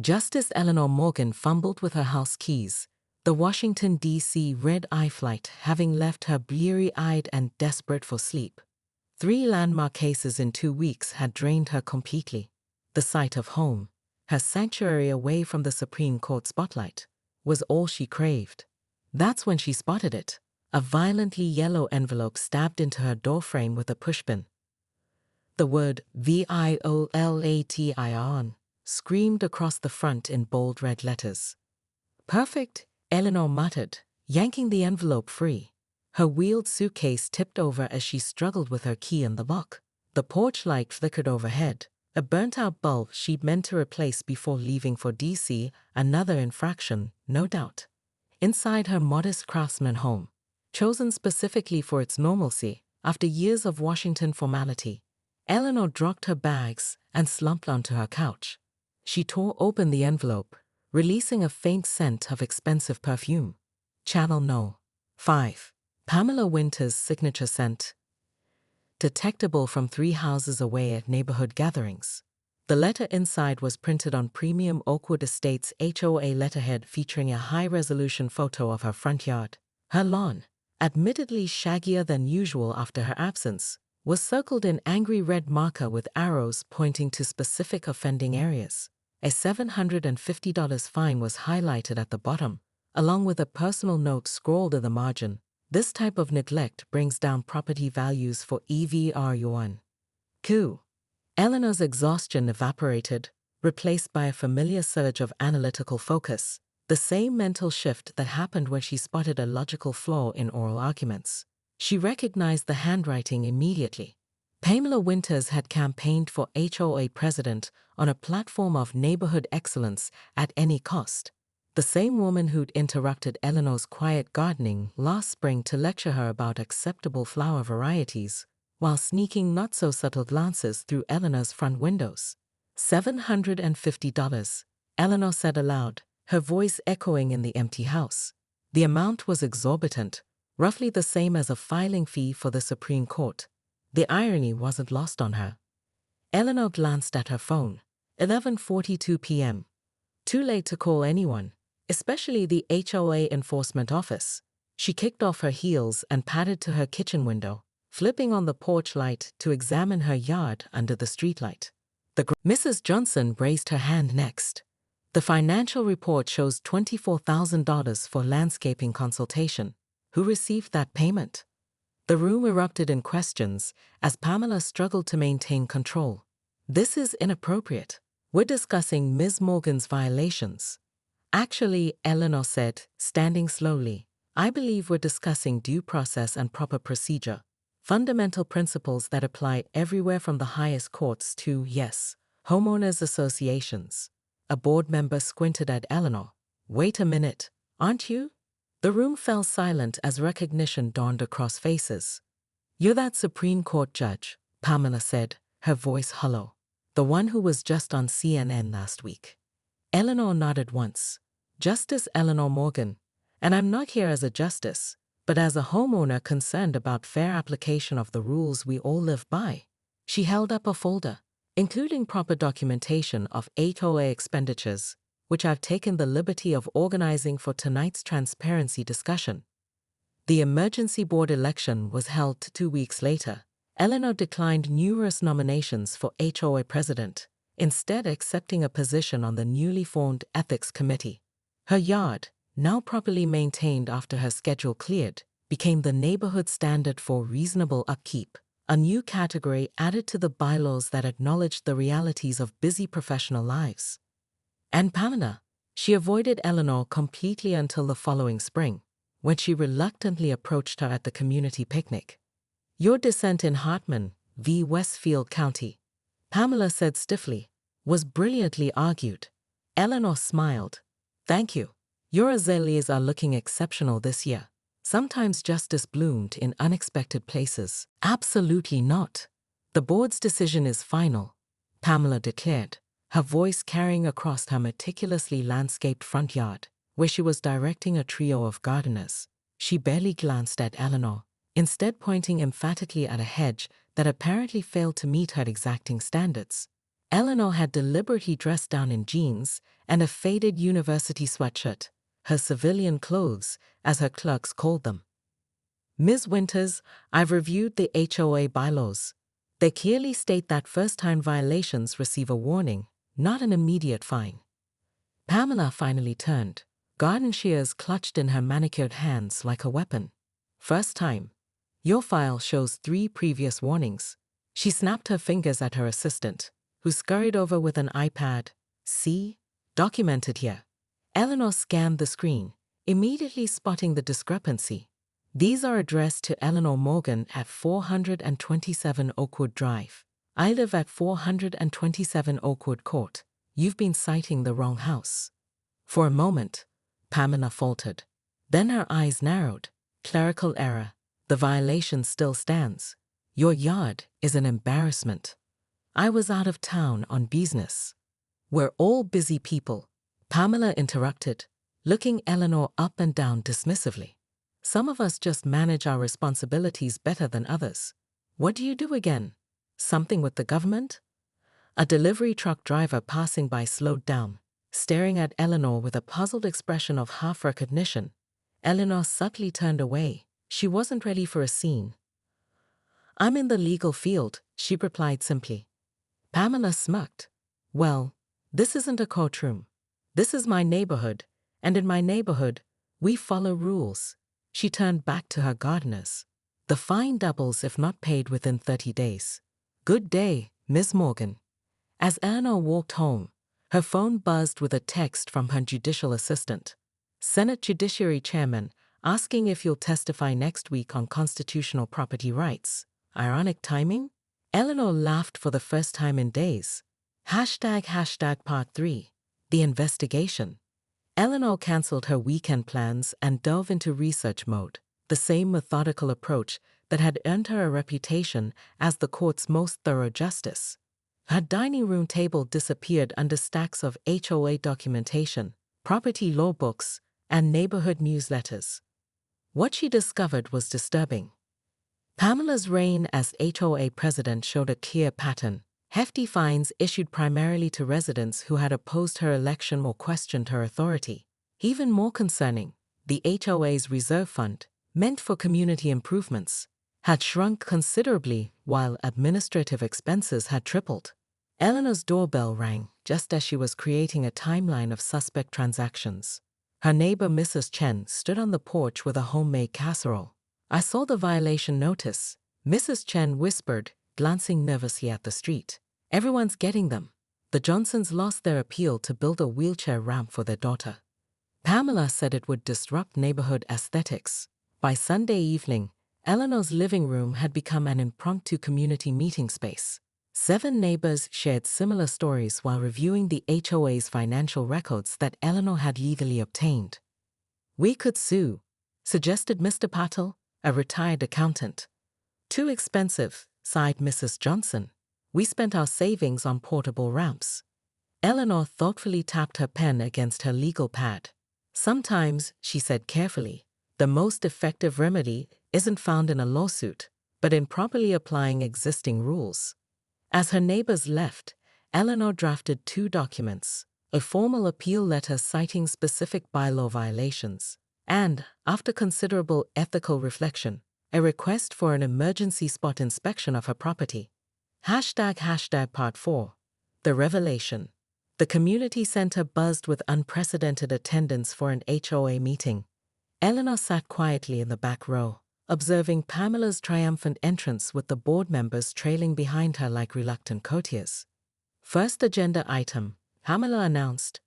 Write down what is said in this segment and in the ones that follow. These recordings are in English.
Justice Eleanor Morgan fumbled with her house keys, the Washington, D.C. red-eye flight having left her bleary-eyed and desperate for sleep. 3 landmark cases in 2 weeks had drained her completely. The sight of home, her sanctuary away from the Supreme Court spotlight, was all she craved. That's when she spotted it, a violently yellow envelope stabbed into her doorframe with a pushpin. The word "violation" screamed across the front in bold red letters. "Perfect," Eleanor muttered, yanking the envelope free. Her wheeled suitcase tipped over as she struggled with her key in the lock. The porch light flickered overhead, a burnt-out bulb she'd meant to replace before leaving for D.C., another infraction, no doubt. Inside her modest craftsman home, chosen specifically for its normalcy, after years of Washington formality, Eleanor dropped her bags and slumped onto her couch. She tore open the envelope, releasing a faint scent of expensive perfume. Channel No. 5. Pamela Winter's signature scent. Detectable from 3 houses away at neighborhood gatherings. The letter inside was printed on premium Oakwood Estates HOA letterhead featuring a high-resolution photo of her front yard. Her lawn, admittedly shaggier than usual after her absence, was circled in angry red marker with arrows pointing to specific offending areas. A $750 fine was highlighted at the bottom, along with a personal note scrawled in the margin. This type of neglect brings down property values for everyone. Q. Eleanor's exhaustion evaporated, replaced by a familiar surge of analytical focus, the same mental shift that happened when she spotted a logical flaw in oral arguments. She recognized the handwriting immediately. Pamela Winters had campaigned for HOA president on a platform of neighborhood excellence at any cost. The same woman who'd interrupted Eleanor's quiet gardening last spring to lecture her about acceptable flower varieties, while sneaking not-so-subtle glances through Eleanor's front windows. $750, Eleanor said aloud, her voice echoing in the empty house. The amount was exorbitant, roughly the same as a filing fee for the Supreme Court. The irony wasn't lost on her. Eleanor glanced at her phone. 11:42 p.m. Too late to call anyone, especially the HOA enforcement office. She kicked off her heels and padded to her kitchen window, flipping on the porch light to examine her yard under the streetlight. Mrs. Johnson raised her hand next. The financial report shows $24,000 for landscaping consultation. Who received that payment? The room erupted in questions as Pamela struggled to maintain control. This is inappropriate. We're discussing Ms. Morgan's violations. Actually, Eleanor said, standing slowly, I believe we're discussing due process and proper procedure. Fundamental principles that apply everywhere from the highest courts to, yes, homeowners associations. A board member squinted at Eleanor. Wait a minute, aren't you? The room fell silent as recognition dawned across faces. You're that Supreme Court judge, Pamela said, her voice hollow. The one who was just on CNN last week. Eleanor nodded once. Justice Eleanor Morgan. And I'm not here as a justice, but as a homeowner concerned about fair application of the rules we all live by. She held up a folder, including proper documentation of HOA expenditures, which I've taken the liberty of organizing for tonight's transparency discussion. The emergency board election was held 2 weeks later. Eleanor declined numerous nominations for HOA president, instead accepting a position on the newly formed ethics committee. Her yard, now properly maintained after her schedule cleared, became the neighborhood standard for reasonable upkeep, a new category added to the bylaws that acknowledged the realities of busy professional lives. And Pamela, she avoided Eleanor completely until the following spring, when she reluctantly approached her at the community picnic. Your dissent in Hartman v. Westfield County, Pamela said stiffly, was brilliantly argued. Eleanor smiled. Thank you. Your azaleas are looking exceptional this year. Sometimes justice bloomed in unexpected places. Absolutely not. The board's decision is final, Pamela declared, her voice carrying across her meticulously landscaped front yard, where she was directing a trio of gardeners. She barely glanced at Eleanor, instead pointing emphatically at a hedge that apparently failed to meet her exacting standards. Eleanor had deliberately dressed down in jeans and a faded university sweatshirt, her civilian clothes, as her clerks called them. Ms. Winters, I've reviewed the HOA bylaws. They clearly state that first-time violations receive a warning, not an immediate fine. Pamela finally turned, garden shears clutched in her manicured hands like a weapon. First time. Your file shows 3 previous warnings. She snapped her fingers at her assistant, who scurried over with an iPad. See? Documented here. Eleanor scanned the screen, immediately spotting the discrepancy. These are addressed to Eleanor Morgan at 427 Oakwood Drive. I live at 427 Oakwood Court. You've been citing the wrong house. For a moment, Pamela faltered. Then her eyes narrowed. Clerical error. The violation still stands. Your yard is an embarrassment. I was out of town on business. We're all busy people, Pamela interrupted, looking Eleanor up and down dismissively. Some of us just manage our responsibilities better than others. What do you do again? Something with the government? A delivery truck driver passing by slowed down, staring at Eleanor with a puzzled expression of half recognition. Eleanor subtly turned away. She wasn't ready for a scene. I'm in the legal field, she replied simply. Pamela smirked. Well, this isn't a courtroom. This is my neighborhood, and in my neighborhood, we follow rules. She turned back to her gardeners. The fine doubles if not paid within 30 days. Good day, Ms. Morgan. As Eleanor walked home, her phone buzzed with a text from her judicial assistant. Senate Judiciary Chairman, asking if you'll testify next week on constitutional property rights. Ironic timing? Eleanor laughed for the first time in days. Part 3. The investigation. Eleanor cancelled her weekend plans and dove into research mode, the same methodical approach that had earned her a reputation as the court's most thorough justice. Her dining room table disappeared under stacks of HOA documentation, property law books, and neighborhood newsletters. What she discovered was disturbing. Pamela's reign as HOA president showed a clear pattern. Hefty fines issued primarily to residents who had opposed her election or questioned her authority. Even more concerning, the HOA's reserve fund, meant for community improvements, had shrunk considerably while administrative expenses had tripled. Eleanor's doorbell rang just as she was creating a timeline of suspect transactions. Her neighbor Mrs. Chen stood on the porch with a homemade casserole. I saw the violation notice, Mrs. Chen whispered, glancing nervously at the street. Everyone's getting them. The Johnsons lost their appeal to build a wheelchair ramp for their daughter. Pamela said it would disrupt neighborhood aesthetics. By Sunday evening, Eleanor's living room had become an impromptu community meeting space. 7 neighbors shared similar stories while reviewing the HOA's financial records that Eleanor had legally obtained. We could sue, suggested Mr. Patel, a retired accountant. Too expensive, sighed Mrs. Johnson. We spent our savings on portable ramps. Eleanor thoughtfully tapped her pen against her legal pad. Sometimes, she said carefully, the most effective remedy isn't found in a lawsuit, but in properly applying existing rules. As her neighbors left, Eleanor drafted 2 documents, a formal appeal letter citing specific bylaw violations, and, after considerable ethical reflection, a request for an emergency spot inspection of her property. Part 4. The revelation. The community center buzzed with unprecedented attendance for an HOA meeting. Eleanor sat quietly in the back row, observing Pamela's triumphant entrance with the board members trailing behind her like reluctant courtiers. First agenda item, Pamela announced,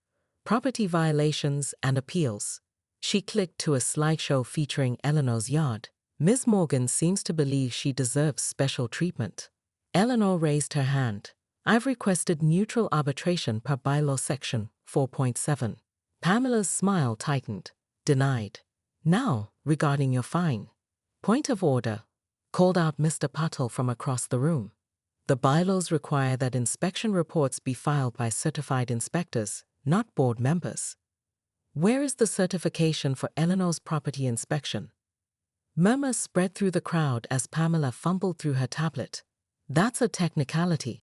property violations and appeals. She clicked to a slideshow featuring Eleanor's yard. Ms. Morgan seems to believe she deserves special treatment. Eleanor raised her hand. I've requested neutral arbitration per bylaw section 4.7. Pamela's smile tightened. Denied. Now, regarding your fine. Point of order, called out Mr. Patel from across the room. The bylaws require that inspection reports be filed by certified inspectors, not board members. Where is the certification for Eleanor's property inspection? Murmurs spread through the crowd as Pamela fumbled through her tablet. That's a technicality.